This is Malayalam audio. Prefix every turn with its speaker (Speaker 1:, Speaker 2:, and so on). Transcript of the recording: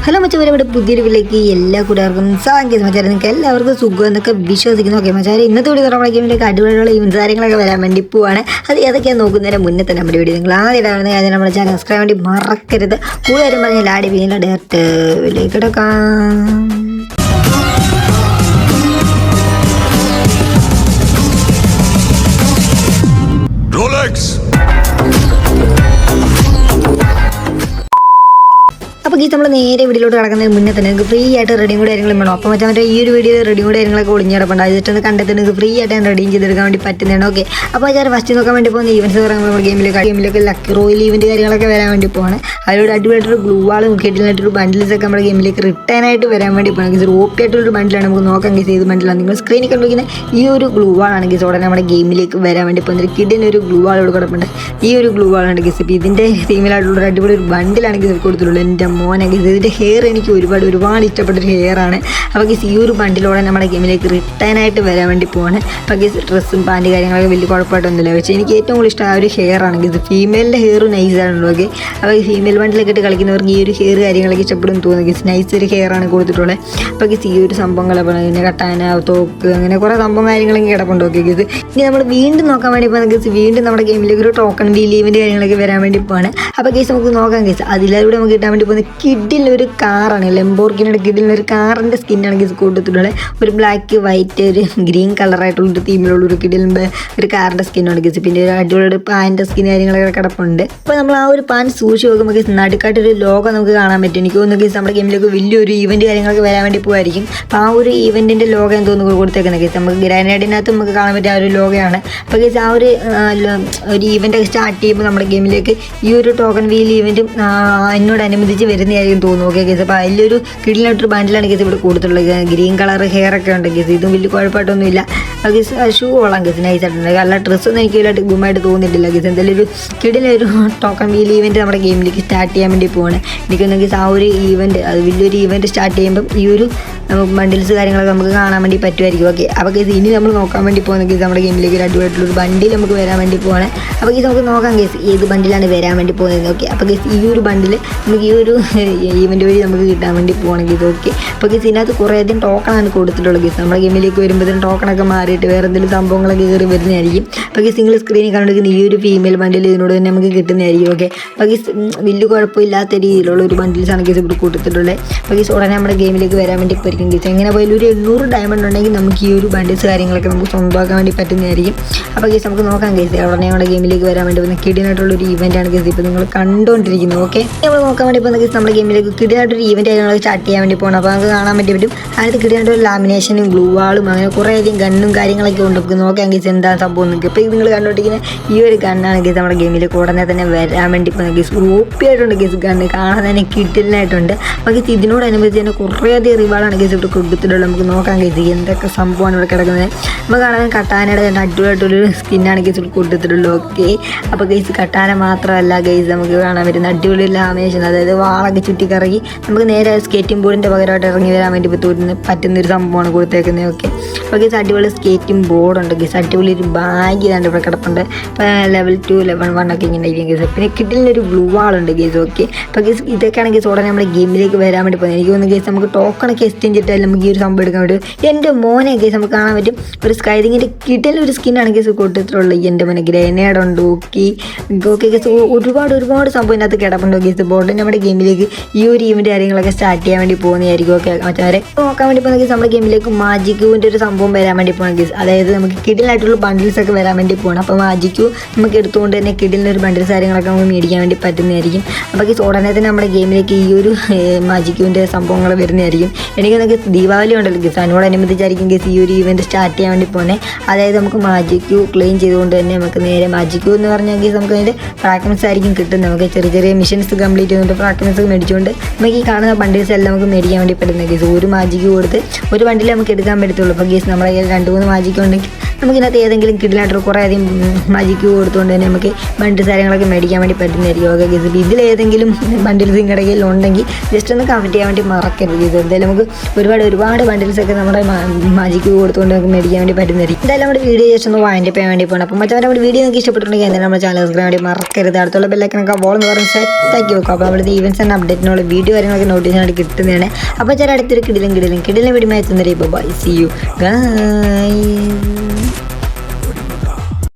Speaker 1: ഹലോ മച്ചാരെ, ഇവിടെ പുതിയൊരു വീട്ടിലേക്ക് എല്ലാ കൂട്ടുകാർക്കും സാങ്കേതിക മച്ചാരെ നിങ്ങൾക്ക് എല്ലാവർക്കും സുഖം എന്നൊക്കെ വിശ്വസിക്കുന്നു. ഓക്കെ മച്ചാരെ, ഇന്നത്തെ വീഡിയോ നമ്മുടെ ഗെയിമിലേക്ക് അടിപൊളിയുള്ള ഇവൻസ് കാര്യങ്ങളൊക്കെ വരാൻ വേണ്ടി പോവാണ്. അത് ഏതൊക്കെയാണ് നോക്കുന്നതിന് മുന്നേ തന്നെ നമ്മുടെ വീഡിയോ നിങ്ങൾ ആദ്യമായിട്ടാണ് അതിന് നമ്മുടെ ചാനൽ സബ്സ്ക്രൈബ് വേണ്ടി മറക്കരുത്. കൂടുതലും പറഞ്ഞാൽ ആടി വീണ്ടും ഡയറക്റ്റ് വീട്ടിലേക്ക് കിടക്കാം. അപ്പോൾ ഈ നമ്മൾ നേരെ വീഡിയോയിലോട്ട് കിടക്കുന്നതിന് മുന്നേ തന്നെ നിങ്ങൾക്ക് ഫ്രീ ആയിട്ട് റെഡിയും കൂടെ കാര്യങ്ങളും വേണം. അപ്പോൾ മറ്റേ ഈ ഒരു വീഡിയോ റെഡിയും കൂടെ കാര്യങ്ങളൊക്കെ ഒളിഞ്ഞ് കിടപ്പുണ്ട്. അതിട്ടൊന്ന് കണ്ടെത്തി നിങ്ങൾക്ക് ഫ്രീ ആയിട്ട് റെഡിയും ചെയ്തെടുക്കാൻ വേണ്ടി പറ്റുന്നതാണ്. ഓക്കെ, അപ്പോൾ ഞാൻ ഫസ്റ്റ് നോക്കാൻ വേണ്ടി പോകുന്ന ഈവൻസ് പറയുമ്പോൾ നമ്മുടെ ഗെയിമിലേക്ക് ലക്കി റോയൽ ഈവൻറ്റ് കാര്യങ്ങളൊക്കെ വരാൻ വേണ്ടി പോവാണ്. അതിലൂടെ അടിപൊളിയായിട്ടൊരു ഗ്ലൂ വാളും കിട്ടിലായിട്ടൊരു ബണ്ടിൽസൊക്കെ നമ്മുടെ ഗെയിമിലേക്ക് റിട്ടേൺ ആയിട്ട് വരാൻ വേണ്ടി പോകണം. ഗീസ് ഓപ്പിയായിട്ടൊരു ബണ്ടിലാണ് നമുക്ക് നോക്കാൻ ഗീസ് ഏത് ബണ്ടിലാണ്. നിങ്ങൾ സ്ക്രീനിൽ കണ്ടുപിടിക്കുന്ന ഈ ഒരു ഗ്ലൂ വാളാണ് ഗീസ് ഉടനെ നമ്മുടെ ഗെയിമിലേക്ക് വരാൻ വേണ്ടി പോകുന്നത്. കിഡിന് ഒരു ഗ്ലൂ വാൾ ഇവിടെ കിടപ്പുണ്ട്. ഈ ഒരു ഗ്ലൂ വാളാണ് ഗീസ്. ഇപ്പോൾ ഇതിൻ്റെ തീമിലായിട്ടുള്ള അടിപൊളി ഒരു ബണ്ടിലാണ് ഗീസ് കൊടുത്തിട്ടുള്ളത്. എൻ്റെ മോനെ ഗീസ്, ഇതിൻ്റെ ഹെയർ എനിക്ക് ഒരുപാട് ഇഷ്ടപ്പെട്ടൊരു ഹെയറാണ്. അപ്പോൾ ഗീസ് ഈ ഒരു ബണ്ടിലൂടെ നമ്മുടെ ഗെയിമിലേക്ക് റിട്ടേൺ ആയിട്ട് വരാൻ വേണ്ടി പോവാണ്. അപ്പോൾ ഗീസ് ഡ്രസ്സും പാൻറ്റ് കാര്യങ്ങളൊക്കെ വലിയ കുഴപ്പമായിട്ടൊന്നുമില്ല. പക്ഷേ എനിക്ക് ഏറ്റവും കൂടുതൽ ഇഷ്ടം ആ ഒരു ഹെയറാണ് ഗീസ്. ഫീമെയിലിൻ്റെ ഹെയർ നൈസാണല്ലോ. ഓക്കെ, അപ്പോൾ ഈ ഫീമെയിൽ ബണ്ടിലൊക്കെ ഇട്ട് കളിക്കുന്നവർക്ക് ഈ ഒരു ഹെയർ കാര്യങ്ങളൊക്കെ ഇഷ്ടപ്പെടും തോന്നുന്നു ഗീസ്. നൈസ് ഒരു ഹെയറാണ് കൊടുത്തിട്ടുള്ളത്. അപ്പോൾ ഗീസ് ഈ ഒരു സംഭവങ്ങളൊക്കെ പിന്നെ കട്ടാന, തോക്ക്, അങ്ങനെ കുറേ സംഭവം കാര്യങ്ങളൊക്കെ കിടപ്പുണ്ട്. ഓക്കെ ഗീസ്, ഇനി നമ്മൾ വീണ്ടും നോക്കാൻ വേണ്ടി പോകുന്ന ഗീസ് വീണ്ടും നമ്മുടെ ഗെയിമിലേക്ക് ഒരു ടോക്കൺ ലീവിൻ്റെ കാര്യങ്ങളൊക്കെ വരാൻ വേണ്ടി പോവാണ്. അപ്പോൾ ഗീസ് നമുക്ക് നോക്കാം ഗീസ്. അതിലൂടെ നമുക്ക് കിട്ടാൻ വേണ്ടി പോകുന്ന കിഡിലൊരു കാറാണ്. ലംബോർഗിനിയുടെ കിഡിലൊരു കാറിൻ്റെ സ്കിന്നാണ് ഗീസ് കൊടുത്തിട്ടുള്ളത്. ഒരു ബ്ലാക്ക് വൈറ്റ് ഒരു ഗ്രീൻ കളറായിട്ടുള്ളൊരു തീമിലുള്ള ഒരു കിഡിലിൻ്റെ ഒരു കാറിൻ്റെ സ്കിന്നാണ് ഗീസ്. പിന്നെ ഒരു അടിപൊളി ഒരു പാൻ്റെ സ്കിൻ കാര്യങ്ങളൊക്കെ കിടപ്പുണ്ട്. അപ്പോൾ നമ്മൾ ആ ഒരു പാൻ സൂക്ഷിച്ച് നോക്കുമ്പോൾ ഗീസ് നടുക്കായിട്ടൊരു ലോഗോ നമുക്ക് കാണാൻ പറ്റും. എനിക്ക് തോന്നുന്നു ഗീസ് നമ്മുടെ ഗെയിമിലേക്ക് വലിയൊരു ഈവൻറ്റ് കാര്യങ്ങളൊക്കെ വരാൻ വേണ്ടി പോകുമായിരിക്കും. അപ്പോൾ ആ ഒരു ഈവൻറ്റിൻ്റെ ലോഗോ എന്ന് തോന്നുന്നു കൊടുത്തേക്കുന്നത് ഗീസ്. നമുക്ക് ഗ്രാനൈഡിനകത്ത് നമുക്ക് കാണാൻ പറ്റിയ ആ ഒരു ലോഗോയാണ്. അപ്പോൾ ഗീസ് ആ ഒരു ഈവൻറ്റൊക്കെ സ്റ്റാർട്ട് ചെയ്യുമ്പോൾ നമ്മുടെ ഗെയിമിലേക്ക് ഈ ഒരു ടോക്കൺ വീൽ ഈവൻറ്റും എന്നോടനുബന്ധിച്ച് വരുന്നതായിരിക്കും തോന്നുന്നു. ഓക്കെ ഗീസ്, അപ്പോൾ അതിലൊരു കിടിലായിട്ടൊരു ബണ്ടിലാണ് ഗീസ് ഇവിടെ കൊടുത്തിട്ടുള്ളത്. ഗ്രീൻ കളർ ഹെയർ ഒക്കെ ഉണ്ട് ഗീസ്. ഇതും വലിയ കുഴപ്പമായിട്ടൊന്നുമില്ല. ഗീസ് ഷൂ കൊള്ളാം ഗീസ്, നൈസായിട്ടുണ്ട്. അല്ല ഡ്രസ്സൊന്നും എനിക്ക് വലിയ ഗുമായിട്ട് തോന്നിയിട്ടില്ല ഗീസ്. എന്തായാലും ഒരു കിടിലൊരു ടോക്കൺ വീൽ ഈവൻറ്റ് നമ്മുടെ ഗെയിമിലേക്ക് സ്റ്റാർട്ട് ചെയ്യാൻ വേണ്ടി പോവാണ്. എനിക്കൊന്നും ഗീസ് ആ ഒരു ഈവൻറ്റ് അത് വലിയൊരു ഈവൻറ്റ് സ്റ്റാർട്ട് ചെയ്യുമ്പം ഈ ഒരു ബണ്ടിൽസ് കാര്യങ്ങളൊക്കെ നമുക്ക് കാണാൻ വേണ്ടി പറ്റുമായിരിക്കും. ഓക്കെ, അപ്പോൾ ഗീസ് ഇനി നമ്മൾ നോക്കാൻ വേണ്ടി പോകുന്ന ഗീസ് നമ്മുടെ ഗെയിമിലേക്ക് ഒരു അടിപൊളിയായിട്ടുള്ളൊരു ബണ്ടിൽ നമുക്ക് വരാൻ വേണ്ടി പോവാണ്. അപ്പോൾ ഗീസ് നമുക്ക് നോക്കാം ഗീസ് ഏത് ബണ്ടിലാണ് വരാൻ വേണ്ടി പോകുന്നത്. ഓക്കെ, അപ്പോൾ ഗീസ് ഈ ഒരു ബണ്ടിൽ നമുക്ക് ഈ ഒരു ഈവൻറ്റ് വഴി നമുക്ക് കിട്ടാൻ വേണ്ടി പോകണം ഗീസ്. ഓക്കെ, അപ്പോൾ ഗീസ് ഇതിനകത്ത് കുറേയധികം ടോക്കണാണ് കൊടുത്തിട്ടുള്ളത് ഗീസ്. നമ്മുടെ ഗെയിമിലേക്ക് വരുമ്പോഴത്തേനും ടോക്കണൊക്കെ മാറിയിട്ട് വേറെ എന്തെങ്കിലും സംഭവങ്ങളൊക്കെ കയറി വരുന്നതായിരിക്കും. അപ്പോൾ ഗീസ് നിങ്ങൾ സ്ക്രീനിൽ കണ്ടുപിടിക്കുന്ന ഈ ഒരു ഫീമെയിൽ ബണ്ടിൽ ഇതിനോട് തന്നെ നമുക്ക് കിട്ടുന്നതായിരിക്കും. ഓക്കെ, അപ്പോൾ ഗീസ് വലിയ കുഴപ്പമില്ലാത്ത രീതിയിലുള്ള ഒരു ബണ്ടിൽസാണ് ഗീസ് ഇവിടെ കൊടുത്തിട്ടുള്ളത്. അപ്പോൾ ഗീസ് ഉടനെ നമ്മുടെ ഗെയിമിലേക്ക് വരാൻ വേണ്ടി പോയിരിക്കും ഗീസ്. എങ്ങനെ പോയാലും ഒരു 800 ഡയമണ്ട് ഉണ്ടെങ്കിൽ നമുക്ക് ഈ ഒരു ബണ്ടിൽസ് കാര്യങ്ങളൊക്കെ നമുക്ക് സ്വന്തമാക്കാൻ വേണ്ടി പറ്റുന്നതായിരിക്കും. അപ്പോൾ ഗീസ് നമുക്ക് നോക്കാം ഗീസ് ഉടനെ നമ്മുടെ ഗെയിമിലേക്ക് വരാൻ വേണ്ടി പോകുന്ന കിടിനായിട്ടുള്ളൊരു ഈവൻ്റാണ് ഗീസ് ഇപ്പോൾ നിങ്ങൾ കണ്ടുകൊണ്ടിരിക്കുന്നത്. ഓക്കെ, നമ്മൾ നോക്കാൻ വേണ്ടി പോകുന്ന ഗീസ് നമ്മുടെ ഗെയിമിലേക്ക് കിടിനായിട്ടൊരു ഈവൻറ്റ് കാര്യങ്ങൾ സ്റ്റാർട്ട് ചെയ്യാൻ വേണ്ടി പോകണം. അപ്പോൾ നമുക്ക് കാണാൻ പറ്റും അതിനകത്ത് കിടിനായിട്ടൊരു ലാമിനേഷനും ഗ്ലൂ വാളും അങ്ങനെ കുറേയധികം ഗണ്ണും കാര്യങ്ങളൊക്കെ ഉണ്ട്. നമുക്ക് നോക്കാം ഗീസ് എന്താ സംഭവം നിങ്ങൾക്ക്. ഇപ്പോൾ നിങ്ങൾ കണ്ടുകൊണ്ടിരിക്കുന്ന ഈ ഒരു ഗണ്ണാണ് ഗീസ് നമ്മുടെ ഗെയിമിലേക്ക് ഉടനെ തന്നെ വരാൻ വേണ്ടി പോകുന്നത് ഗീസ്. ഓപ്പിയായിട്ടുണ്ട് ഗീസ് ഗണ്ണ് കാണാൻ തന്നെ കിട്ടിലായിട്ടുണ്ട്. അപ്പോൾ ഗീസ് ഇതിനോടനുബന്ധിച്ച് തന്നെ കുറേയധികം റിവാർഡാണ് ഗീസ് ഇവിടെ കൊടുത്തിട്ടുള്ളത്. നമുക്ക് നോക്കാം ഗീസ് എന്തൊക്കെ സംഭവമാണ് ഇവിടെ കിടക്കുന്നത്. നമുക്ക് കാണാൻ കട്ടാനയുടെ അടിപൊളിയായിട്ടൊരു സ്കിന്നാണ് ഗീസ് ഇവിടെ കൊടുത്തിട്ടുള്ളത്. ഓക്കെ, അപ്പോൾ ഗീസ് കട്ടാന മാത്രമല്ല ഗീസ് നമുക്ക് കാണാൻ പറ്റുന്ന അടിപൊളി ലാമിനേഷൻ, അതായത് വാളൊക്കെ ചുറ്റിക്കറങ്ങി നമുക്ക് നേരെ സ്കേറ്റിംഗ് ബോർഡിൻ്റെ പകരമായിട്ട് ഇറങ്ങി വരാൻ വേണ്ടി പറ്റുന്നൊരു സംഭവമാണ് കൊടുത്തേക്കുന്നത്. ഓക്കെ, അപ്പോൾ ഗീസ് അടിപൊളി സ്കേറ്റിംഗ് ബോർഡുണ്ട് ഗീസ്. അടിപൊളി ഒരു ബാഗ് ഇതാണ്ട് ഇവിടെ കിടപ്പുണ്ട്. ഇപ്പോൾ ലെവൽ 2 ലെവൽ 1 ഒക്കെ ഇങ്ങനെ ഇരിക്കും ഗീസ്. പിന്നെ കിഡിലൊരു ഗ്ലൂ വാളുണ്ട് ഗീസ്. ഓക്കെ, അപ്പോൾ ഗീസ് ഇതൊക്കെയാണ് ഗീസ് ഉടനെ നമ്മുടെ ഗെയിമിലേക്ക് വരാൻ വേണ്ടി പോകുന്നത്. എനിക്ക് തോന്നുന്നു ഗീസ് നമുക്ക് ടോക്കണൊക്കെ എക്സ്ചേഞ്ച് ഇട്ടാലും നമുക്ക് ഈ ഒരു സംഭവം എടുക്കാൻ പറ്റും. എൻ്റെ മോനെ ഗീസ് നമുക്ക് കാണാൻ പറ്റും ഒരു സ്കൈതിങ്ങിൻ്റെ കിഡിലൊരു സ്കിന്നാണ് ഗീസ് കൊടുത്തിട്ടുള്ളത്. എൻ്റെ മോനെ ഗ്രനേഡ് ഉണ്ട്. ഓക്കെ ഓക്കെ ഗീസ് ഒരുപാട് സംഭവം ഇതിനകത്ത് കിടപ്പുണ്ട് ഗീസ്. ബോർഡിന് നമ്മുടെ ഗെയിമിലേക്ക് ഈ ഒരു ഈവൻറ്റ് കാര്യങ്ങളൊക്കെ സ്റ്റാർട്ട് ചെയ്യാൻ വേണ്ടി പോകുന്നതായിരിക്കും. ഓക്കെ, മറ്റേ നോക്കാൻ വേണ്ടി പോകുന്ന ഗീസ് നമ്മുടെ ഗെയിമിലേക്ക് മാജിക്കൂവിൻ്റെ ഒരു സംഭവം വരാൻ വേണ്ടി പോകണം ഗീസ്. അതായത് നമുക്ക് കിഡിലായിട്ടുള്ള ബണ്ടിൽസ് ഒക്കെ വരാൻ വേണ്ടി പോകണം. അപ്പോൾ മാജിക്കു നമുക്ക് എടുത്തുകൊണ്ട് തന്നെ കിഡിലൊരു ബണ്ടിൽസ് കാര്യങ്ങളൊക്കെ നമുക്ക് മേടിക്കാൻ വേണ്ടി പറ്റുന്നതായിരിക്കും. അപ്പോൾ ഗീസ് ഉടനെ തന്നെ നമ്മുടെ ഗെയിമിലേക്ക് ഈ ഒരു മാജിക്കുവിൻ്റെ സംഭവങ്ങൾ വരുന്നതായിരിക്കും. എനിക്ക് നമുക്ക് ദീപാവലി ഉണ്ടല്ലോ ഗീസ്, അതിനോടനുബന്ധിച്ചായിരിക്കും ഗീസ് ഈ ഒരു ഈവൻറ്റ് സ്റ്റാർട്ട് ചെയ്യാൻ വേണ്ടി പോകുന്നത്. അതായത് നമുക്ക് മാജിക്കു ക്ലെയിം ചെയ്തുകൊണ്ട് തന്നെ നമുക്ക് നേരെ മാജിക്കു എന്ന് പറഞ്ഞാൽ ഗീസ് നമുക്ക് അതിൻ്റെ ഫ്രാഗ്മെൻറ്റ്സ് ആയിരിക്കും കിട്ടുന്നത്. നമുക്ക് ചെറിയ മിഷൻസ് കംപ്ലീറ്റ് ചെയ്തുകൊണ്ട് ഫ്രാഗ്മെൻറ്റ്സ് മേടിച്ചുകൊണ്ട് നമുക്ക് ഈ കാണുന്ന ബണ്ടിൽസ് എല്ലാം നമുക്ക് മേടിക്കാൻ വേണ്ടി പറ്റുന്ന ഗീസ്. ഒരു മാജിക്ക് കൊടുത്ത് ഒരു ബണ്ടിൽ നമുക്ക് എടുക്കാൻ പറ്റത്തുള്ളൂ. അപ്പോൾ ഗീസ് നമ്മുടെ കയ്യിൽ 2-3 മാജിക്ക് ഉണ്ടെങ്കിൽ നമുക്കിതിനകത്ത് ഏതെങ്കിലും കിടിലായിട്ട് കുറേ അധികം മാജിക്ക് കൊടുത്തുകൊണ്ട് തന്നെ നമുക്ക് ബണ്ടിൽസ് കാര്യങ്ങളൊക്കെ മേടിക്കാൻ വേണ്ടി പറ്റുന്നതായിരിക്കും. ഓക്കെ ഗൈസ്, ഇതിലേതെങ്കിലും ബണ്ടിൽസ് നിങ്ങളുടെ കയ്യിൽ ഉണ്ടെങ്കിൽ ജസ്റ്റ് ഒന്ന് കമൻറ്റ് ചെയ്യാൻ വേണ്ടി മറക്കരുത്. ഇത് എന്തായാലും നമുക്ക് ഒരുപാട് ബണ്ടിൽസൊക്കെ നമ്മുടെ മാജിക്ക് കൊടുത്തുകൊണ്ട് നമുക്ക് മേടിക്കാൻ വേണ്ടി പറ്റുന്നതായിരിക്കും. എന്തായാലും നമ്മുടെ വീഡിയോ ജസ്റ്റ് ഒന്ന് വൈൻഡപ്പ് ചെയ്യാൻ വേണ്ടി പോകണം. അപ്പോൾ മറ്റേ നമ്മുടെ വീഡിയോ നിങ്ങൾക്ക് ഇഷ്ടപ്പെട്ടിട്ടുണ്ടെങ്കിൽ എന്തായാലും നമ്മുടെ ചാനൽ സബ്സ്ക്രൈബ് വേണ്ടി മറക്കരുത്. അടുത്തുള്ള ബെല്ലൈക്കനൊക്കെ ബോൾ എന്ന് പറഞ്ഞ് സെറ്റാക്കി വെക്കും. അപ്പോൾ നമ്മുടെ ഈവൻസ് ആൻഡ് അപ്ഡേറ്റിനുള്ള വീഡിയോ കാര്യങ്ങളൊക്കെ നോട്ടീസ് ആയിട്ട് കിട്ടുന്നതാണ്. അപ്പോൾ ചില അടുത്തൊരു കിടിലും വീഡിയോ എത്തുന്നവരെ ബൈ, സീ യു ഗൈസ്.